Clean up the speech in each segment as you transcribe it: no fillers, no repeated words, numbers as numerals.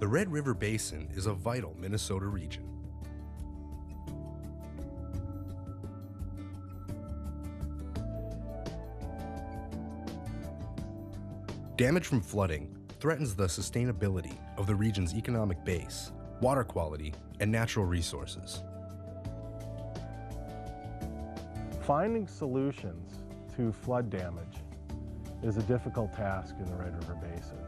The Red River Basin is a vital Minnesota region. Damage from flooding threatens the sustainability of the region's economic base, water quality, and natural resources. Finding solutions to flood damage is a difficult task in the Red River Basin.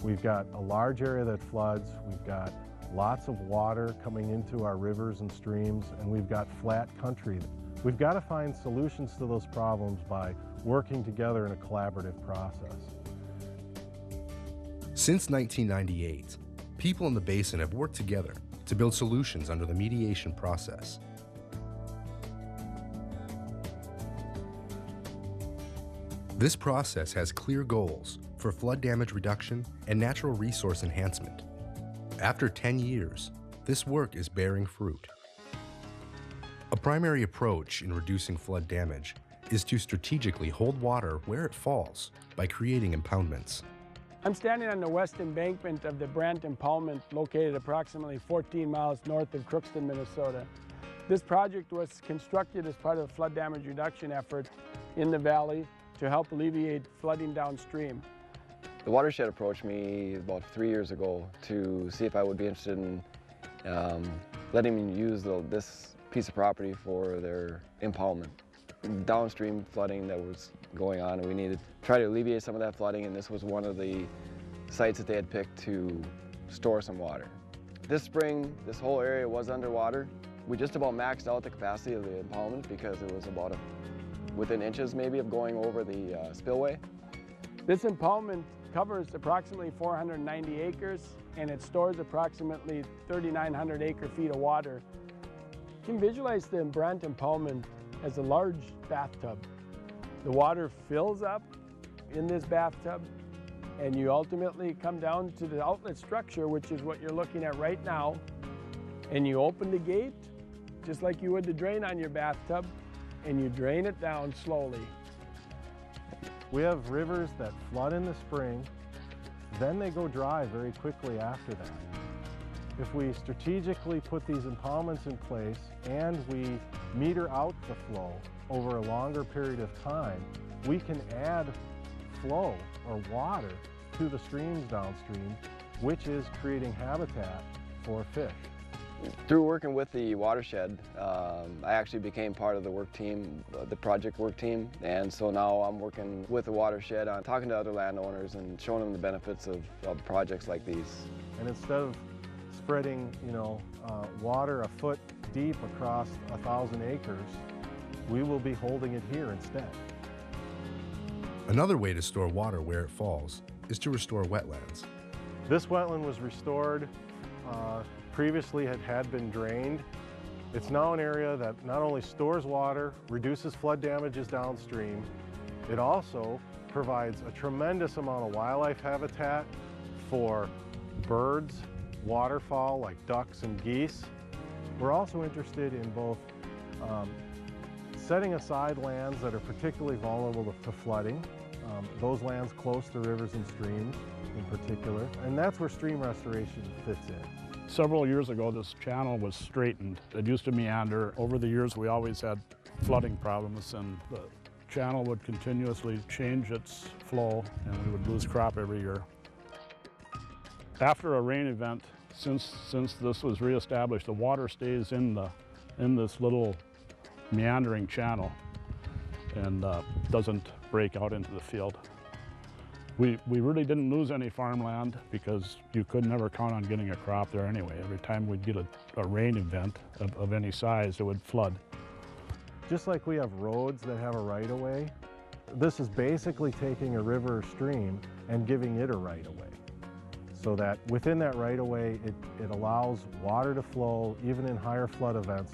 We've got a large area that floods, we've got lots of water coming into our rivers and streams, and we've got flat country. We've got to find solutions to those problems by working together in a collaborative process. Since 1998, people in the basin have worked together to build solutions under the mediation process. This process has clear goals for flood damage reduction and natural resource enhancement. After 10 years, this work is bearing fruit. A primary approach in reducing flood damage is to strategically hold water where it falls by creating impoundments. I'm standing on the west embankment of the Brant Impoundment located approximately 14 miles north of Crookston, Minnesota. This project was constructed as part of the flood damage reduction effort in the valley to help alleviate flooding downstream. The watershed approached me about 3 years ago to see if I would be interested in letting me use this piece of property for their impoundment. Downstream flooding that was going on, and we needed to try to alleviate some of that flooding, and this was one of the sites that they had picked to store some water. This spring, this whole area was underwater. We just about maxed out the capacity of the impoundment because it was about within inches maybe of going over the spillway. This impoundment covers approximately 490 acres and it stores approximately 3,900 acre-feet of water. You can visualize the Brant Impoundment as a large bathtub. The water fills up in this bathtub and you ultimately come down to the outlet structure, which is what you're looking at right now, and you open the gate just like you would the drain on your bathtub, and you drain it down slowly. We have rivers that flood in the spring, then they go dry very quickly after that. If we strategically put these impoundments in place and we meter out the flow over a longer period of time, we can add flow or water to the streams downstream, which is creating habitat for fish. Through working with the watershed, I actually became part of the work team, the project work team, and so now I'm working with the watershed on talking to other landowners and showing them the benefits of projects like these. And instead of spreading, water a foot deep across 1,000 acres, we will be holding it here instead. Another way to store water where it falls is to restore wetlands. This wetland was restored. Previously it had been drained. It's now an area that not only stores water, reduces flood damages downstream, it also provides a tremendous amount of wildlife habitat for birds, waterfowl like ducks and geese. We're also interested in both setting aside lands that are particularly vulnerable to flooding, those lands close to rivers and streams in particular, and that's where stream restoration fits in. Several years ago, this channel was straightened. It used to meander. Over the years, we always had flooding problems, and the channel would continuously change its flow, and we would lose crop every year. After a rain event, since this was reestablished, the water stays in this little meandering channel and doesn't break out into the field. We really didn't lose any farmland because you could never count on getting a crop there anyway. Every time we'd get a rain event of any size, it would flood. Just like we have roads that have a right-of-way, this is basically taking a river or stream and giving it a right-of-way. So that within that right-of-way, it allows water to flow even in higher flood events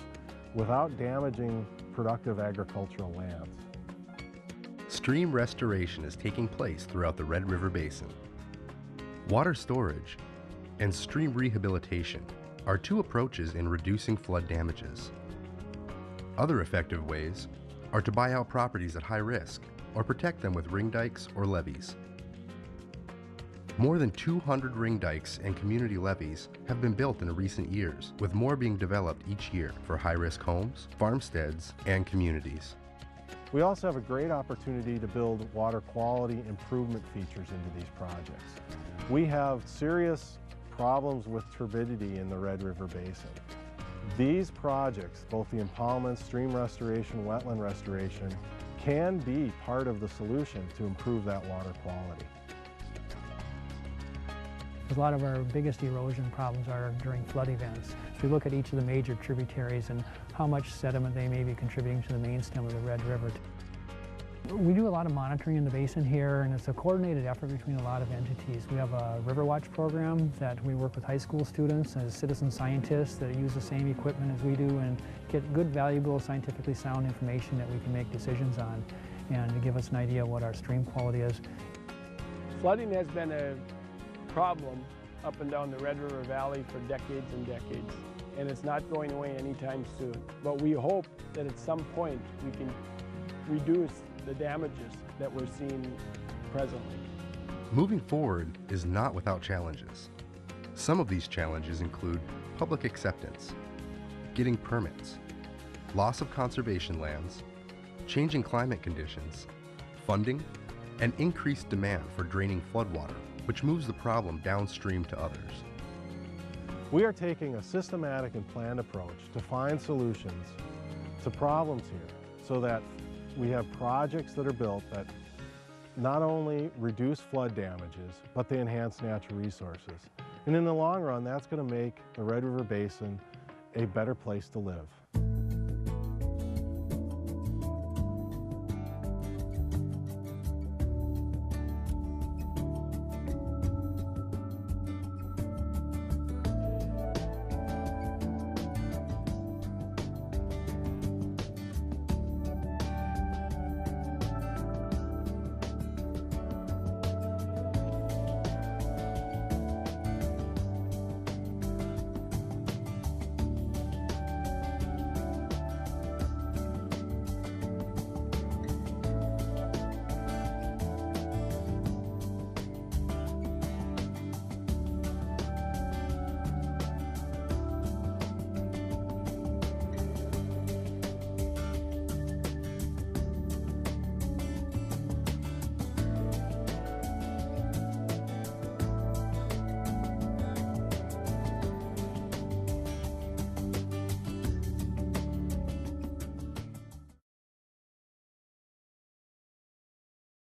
without damaging productive agricultural lands. Stream restoration is taking place throughout the Red River Basin. Water storage and stream rehabilitation are two approaches in reducing flood damages. Other effective ways are to buy out properties at high risk or protect them with ring dikes or levees. More than 200 ring dikes and community levees have been built in recent years, with more being developed each year for high-risk homes, farmsteads, and communities. We also have a great opportunity to build water quality improvement features into these projects. We have serious problems with turbidity in the Red River Basin. These projects, both the impoundments, stream restoration, wetland restoration, can be part of the solution to improve that water quality. A lot of our biggest erosion problems are during flood events. If we look at each of the major tributaries and how much sediment they may be contributing to the main stem of the Red River. We do a lot of monitoring in the basin here, and it's a coordinated effort between a lot of entities. We have a River Watch program that we work with high school students as citizen scientists that use the same equipment as we do and get good, valuable, scientifically sound information that we can make decisions on and to give us an idea of what our stream quality is. Flooding has been a problem up and down the Red River Valley for decades and decades, and it's not going away anytime soon. But we hope that at some point we can reduce the damages that we're seeing presently. Moving forward is not without challenges. Some of these challenges include public acceptance, getting permits, loss of conservation lands, changing climate conditions, funding, and increased demand for draining floodwater, which moves the problem downstream to others. We are taking a systematic and planned approach to find solutions to problems here so that we have projects that are built that not only reduce flood damages, but they enhance natural resources. And in the long run, that's going to make the Red River Basin a better place to live.